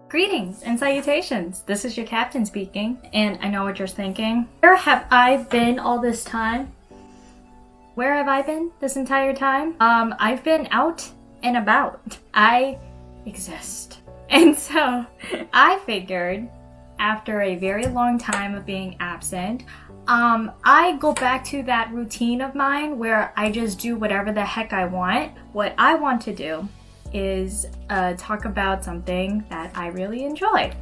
Greetings and salutations. This is your captain speaking, and I know what you're thinking. Where have I been all this time? Where have I been this entire time? I've been out and about. I exist. And so I figured after a very long time of being absent, I go back to that routine of mine where I just do whatever the heck I want. What I want to do is talk about something that I really enjoy,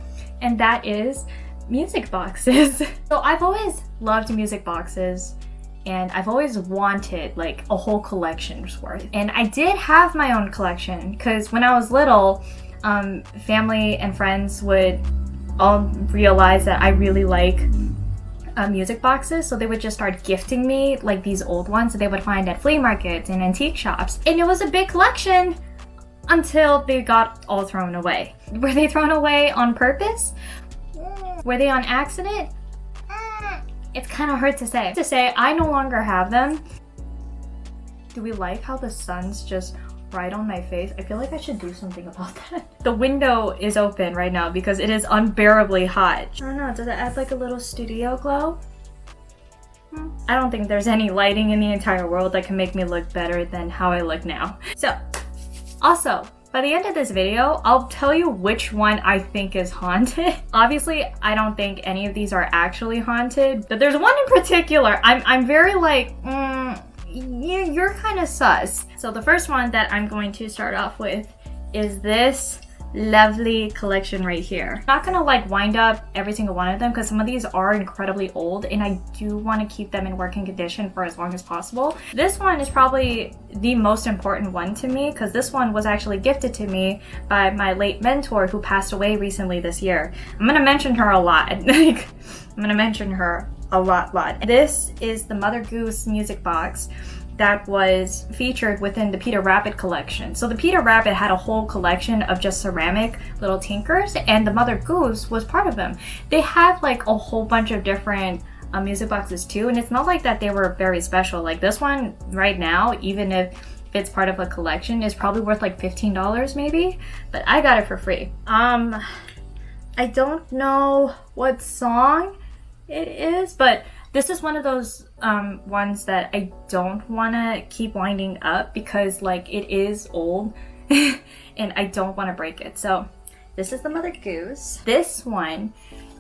and that is music boxes. So I've always loved music boxes, and I've always wanted like a whole collection's worth. And I did have my own collection because when I was little, family and friends would all realize that I really like music boxes, so they would just start gifting me like these old ones that they would find at flea markets and antique shops. And it was a big collection until they got all thrown away. Were they thrown away on purpose? Were they on accident? It's kind of hard to say. I no longer have them. Do we like how the sun's just right on my face? I feel like I should do something about that. The window is open right now because it is unbearably hot. I don't know, does it add like a little studio glow? I don't think there's any lighting in the entire world that can make me look better than how I look now. So, also, by the end of this video, I'll tell you which one I think is haunted. Obviously, I don't think any of these are actually haunted, but there's one in particular. I'm very like, you're kind of sus. So the first one that I'm going to start off with is this lovely collection right here. I'm not gonna like wind up every single one of them because some of these are incredibly old and I do want to keep them in working condition for as long as possible. This one is probably the most important one to me because this one was actually gifted to me by my late mentor who passed away recently this year. I'm gonna mention her a lot. I'm gonna mention her a lot. This is the Mother Goose music box that was featured within the Peter Rabbit collection. So the Peter Rabbit had a whole collection of just ceramic little tinkers, and the Mother Goose was part of them. They have like a whole bunch of different music boxes too, and it's not like that they were very special. Like this one right now, even if it's part of a collection, is probably worth like $15 maybe, but I got it for free. I don't know what song it is, but this is one of those ones that I don't want to keep winding up because like it is old and I don't want to break it. So this is the Mother Goose. This one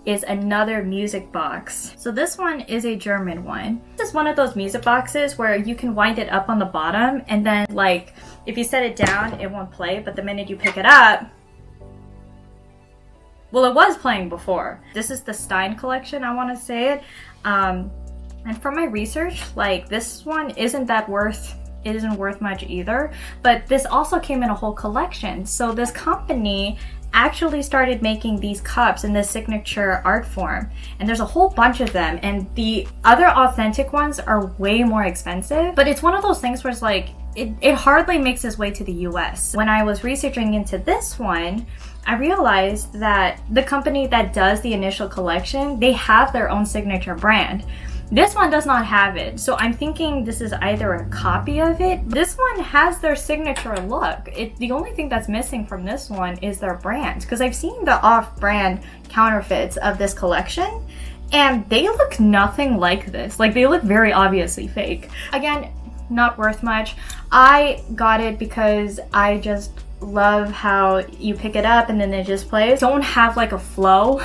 is another music box. So this one is a German one. This is one of those music boxes where you can wind it up on the bottom and then like if you set it down it won't play, but the minute you pick it up, well, it was playing before. This is the Stein collection, I want to say it. And from my research, like this one isn't worth much either, but this also came in a whole collection. So this company actually started making these cups in this signature art form, and there's a whole bunch of them, and the other authentic ones are way more expensive, but it's one of those things where it's like it hardly makes its way to the US. When I was researching into this one, I realized that the company that does the initial collection, they have their own signature brand. This one does not have it, so I'm thinking this is either a copy of it. This one has their signature look. The only thing that's missing from this one is their brand, because I've seen the off-brand counterfeits of this collection, and they look nothing like this. Like, they look very obviously fake. Again, not worth much. I got it because I just love how you pick it up and then it just plays. Don't have like a flow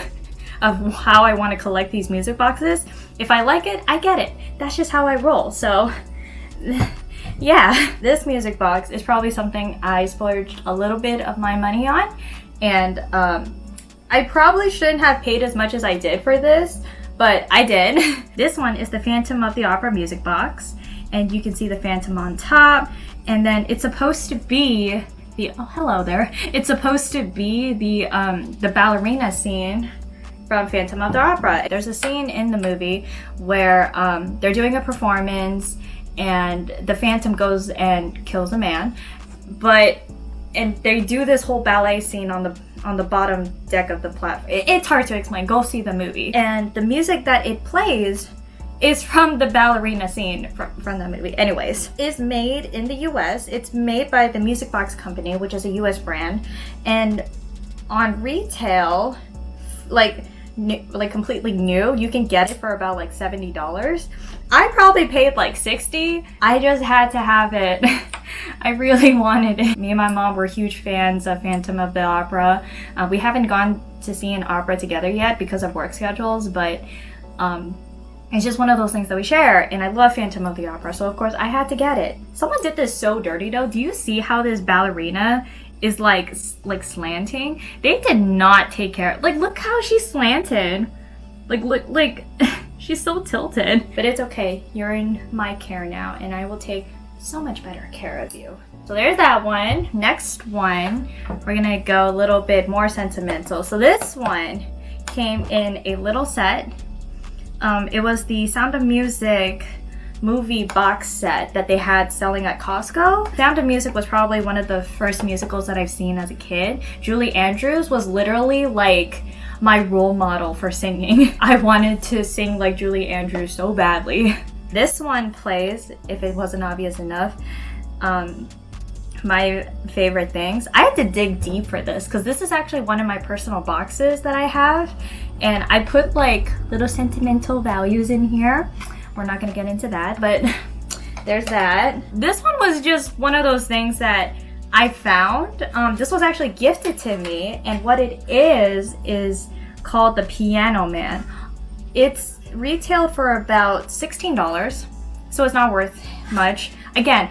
of how I want to collect these music boxes. If I like it, I get it. That's just how I roll. So yeah, this music box is probably something I splurged a little bit of my money on, and I probably shouldn't have paid as much as I did for this, but I did. This one is the Phantom of the Opera music box, and you can see the Phantom on top, and then it's supposed to be oh, hello there. It's supposed to be the ballerina scene from Phantom of the Opera. There's a scene in the movie where they're doing a performance and the Phantom goes and kills a man, and they do this whole ballet scene on the bottom deck of the platform. It's hard to explain. Go see the movie. And the music that it plays is from the ballerina scene from that movie. Anyways, is made in the US. It's made by the Music Box Company, which is a US brand. And on retail, like completely new, you can get it for about like $70. I probably paid like $60. I just had to have it. I really wanted it. Me and my mom were huge fans of Phantom of the Opera. We haven't gone to see an opera together yet because of work schedules, but it's just one of those things that we share, and I love Phantom of the Opera, so of course I had to get it. Someone did this so dirty though. Do you see how this ballerina is like slanting? They did not take care. Like, look how she's slanted. Like she's so tilted. But it's okay. You're in my care now, and I will take so much better care of you. So there's that one. Next one, we're gonna go a little bit more sentimental. So this one came in a little set. It was the Sound of Music movie box set that they had selling at Costco. Sound of Music was probably one of the first musicals that I've seen as a kid. Julie Andrews was literally like my role model for singing. I wanted to sing like Julie Andrews so badly. This one plays, if it wasn't obvious enough, my favorite things. I had to dig deep for this because this is actually one of my personal boxes that I have, and I put like little sentimental values in here. We're not gonna get into that, but there's that. This one was just one of those things that I found. This was actually gifted to me, and what it is called the Piano Man. It's retail for about $16, so it's not worth much. Again,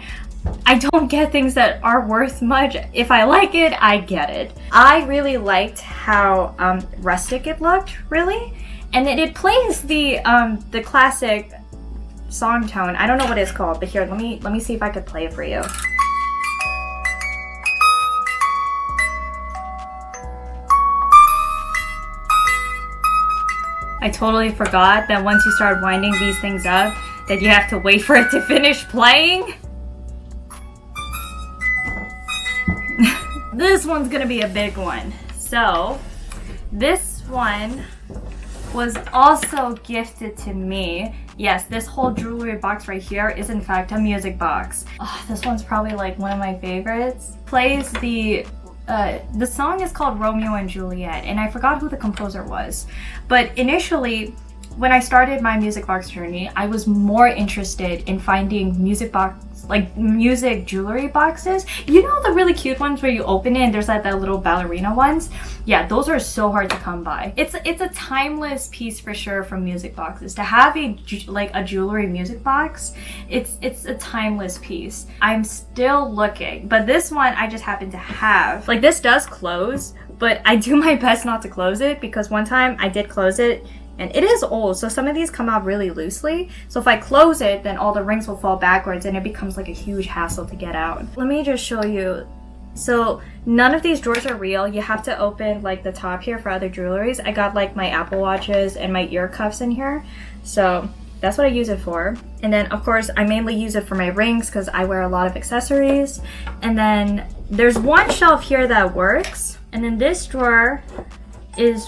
I don't get things that are worth much. If I like it, I get it. I really liked how rustic it looked, really, and it plays the classic song tone. I don't know what it's called, but here, let me see if I could play it for you. I totally forgot that once you start winding these things up, that you have to wait for it to finish playing. This one's gonna be a big one. So, this one was also gifted to me. Yes, this whole jewelry box right here is in fact a music box. Oh, this one's probably like one of my favorites. Plays the song is called Romeo and Juliet, and I forgot who the composer was. But initially, when I started my music box journey, I was more interested in finding music jewelry boxes. You know the really cute ones where you open it and there's like that little ballerina ones? Yeah, those are so hard to come by. It's a timeless piece for sure from music boxes. To have a jewelry music box, it's a timeless piece. I'm still looking, but this one I just happen to have. Like, this does close, but I do my best not to close it because one time I did close it, and it is old, so some of these come out really loosely. So if I close it, then all the rings will fall backwards and it becomes like a huge hassle to get out. Let me just show you. So none of these drawers are real. You have to open like the top here for other jewelries. I got like my Apple Watches and my ear cuffs in here. So that's what I use it for. And then of course I mainly use it for my rings because I wear a lot of accessories. And then there's one shelf here that works. And then this drawer is,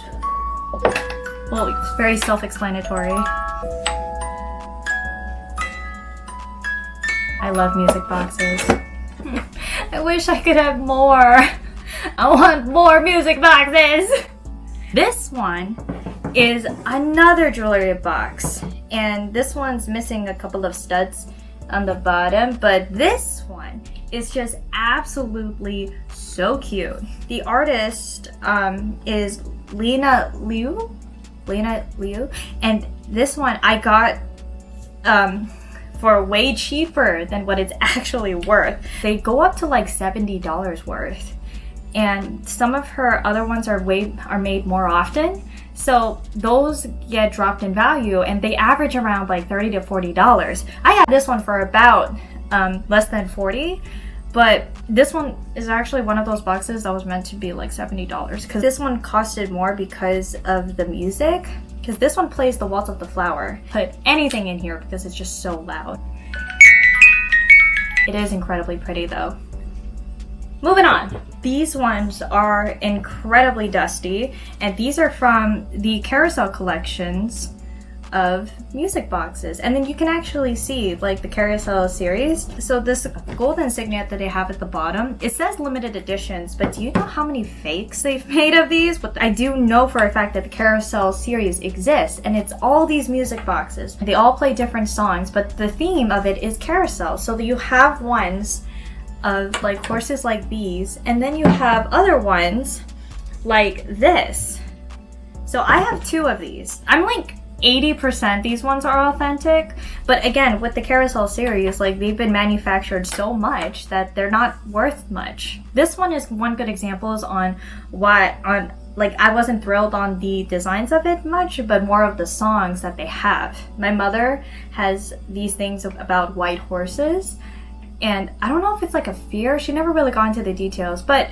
well, it's very self-explanatory. I love music boxes. I wish I could have more. I want more music boxes. This one is another jewelry box, and this one's missing a couple of studs on the bottom, but this one is just absolutely so cute. The artist is Lena Liu, and this one I got for way cheaper than what it's actually worth. They go up to like $70 worth, and some of her other ones are made more often, so those get dropped in value, and they average around like $30 to $40. I had this one for about less than $40. But this one is actually one of those boxes that was meant to be like $70 because this one costed more because of the music. Because this one plays the Waltz of the Flower. Put anything in here because it's just so loud. It is incredibly pretty though. Moving on. These ones are incredibly dusty, and these are from the Carousel collections. of music boxes. And then you can actually see like the Carousel series. So this gold insignia that they have at the bottom, it says limited editions, but do you know how many fakes they've made of these? But I do know for a fact that the Carousel series exists, and it's all these music boxes. They all play different songs, but the theme of it is Carousel. So you have ones of like horses like these, and then you have other ones like this. So I have 2 of these. I'm like 80% these ones are authentic, but again, with the Carousel series, like they've been manufactured so much that they're not worth much. This one is one good example on why like I wasn't thrilled on the designs of it much, but more of the songs that they have. My mother has these things about white horses, and I don't know if it's like a fear. She never really got into the details, but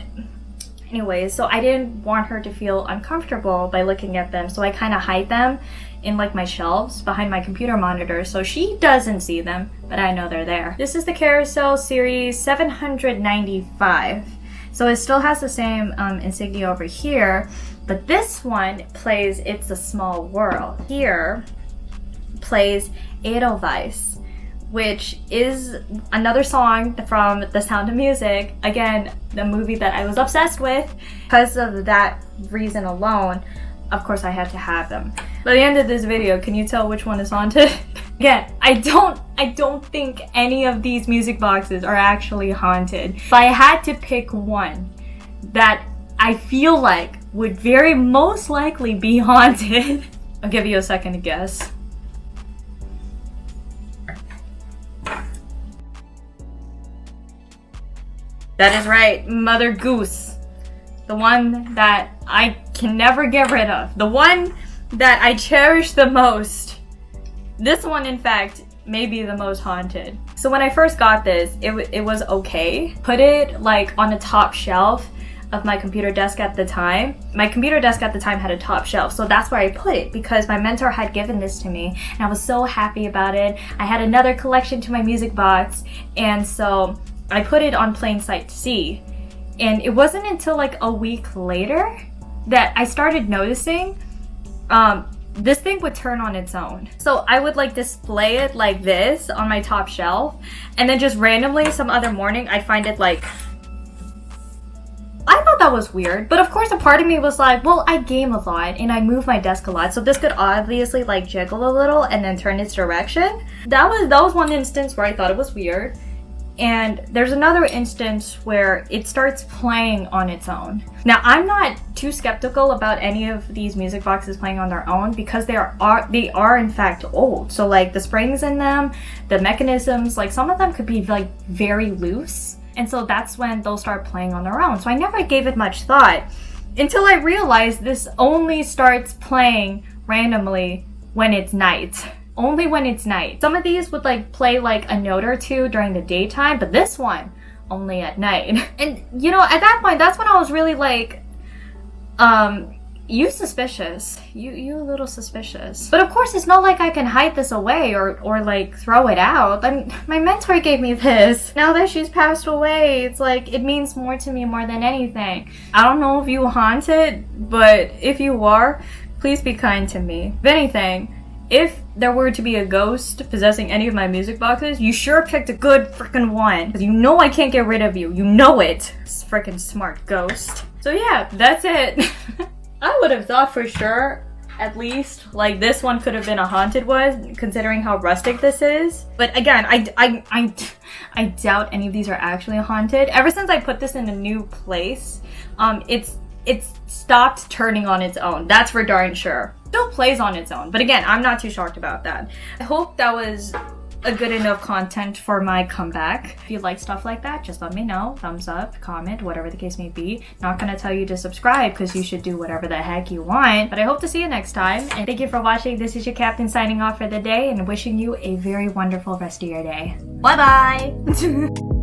anyways, so I didn't want her to feel uncomfortable by looking at them, so I kind of hide them in like my shelves behind my computer monitor, so she doesn't see them, but I know they're there. This is the Carousel series 795. So it still has the same insignia over here, but this one plays It's a Small World. Here plays Edelweiss, which is another song from The Sound of Music. Again, the movie that I was obsessed with. Because of that reason alone, of course I had to have them. By the end of this video, can you tell which one is haunted? Again, I don't think any of these music boxes are actually haunted. If I had to pick one that I feel like would very most likely be haunted, I'll give you a second to guess. That is right, Mother Goose. The one that I can never get rid of. The one that I cherish the most. This one, in fact, may be the most haunted. So when I first got this, it was okay. Put it like on the top shelf of my computer desk at the time. My computer desk at the time had a top shelf, so that's where I put it because my mentor had given this to me and I was so happy about it. I had another collection to my music box, and so I put it on plain sight to see. And it wasn't until like a week later that I started noticing this thing would turn on its own. So I would like display it like this on my top shelf, and then just randomly some other morning I'd find it like... I thought that was weird, but of course a part of me was like, well, I game a lot and I move my desk a lot, so this could obviously like jiggle a little and then turn its direction. That was one instance where I thought it was weird. And there's another instance where it starts playing on its own. Now, I'm not too skeptical about any of these music boxes playing on their own because they are in fact old. So like the springs in them, the mechanisms, like some of them could be like very loose. And so that's when they'll start playing on their own. So I never gave it much thought until I realized this only starts playing randomly when it's night. Only when it's night. Some of these would like play like a note or two during the daytime, but this one only at night. And you know, at that point, that's when I was really like, you suspicious. You a little suspicious. But of course, it's not like I can hide this away or like throw it out. I mean, my mentor gave me this. Now that she's passed away, it's like, it means more to me more than anything. I don't know if you haunt it, but if you are, please be kind to me. If anything, if there were to be a ghost possessing any of my music boxes, you sure picked a good freaking one. Because you know I can't get rid of you. You know it. Freaking smart ghost. So yeah, that's it. I would have thought for sure, at least, like this one could have been a haunted one, considering how rustic this is. But again, I doubt any of these are actually haunted. Ever since I put this in a new place, it's stopped turning on its own. That's for darn sure. Still plays on its own, but again, I'm not too shocked about that. I hope that was a good enough content for my comeback. If you like stuff like that, just let me know. Thumbs up, comment, whatever the case may be. Not gonna tell you to subscribe because you should do whatever the heck you want, but I hope to see you next time. And thank you for watching. This is your captain signing off for the day and wishing you a very wonderful rest of your day. Bye bye.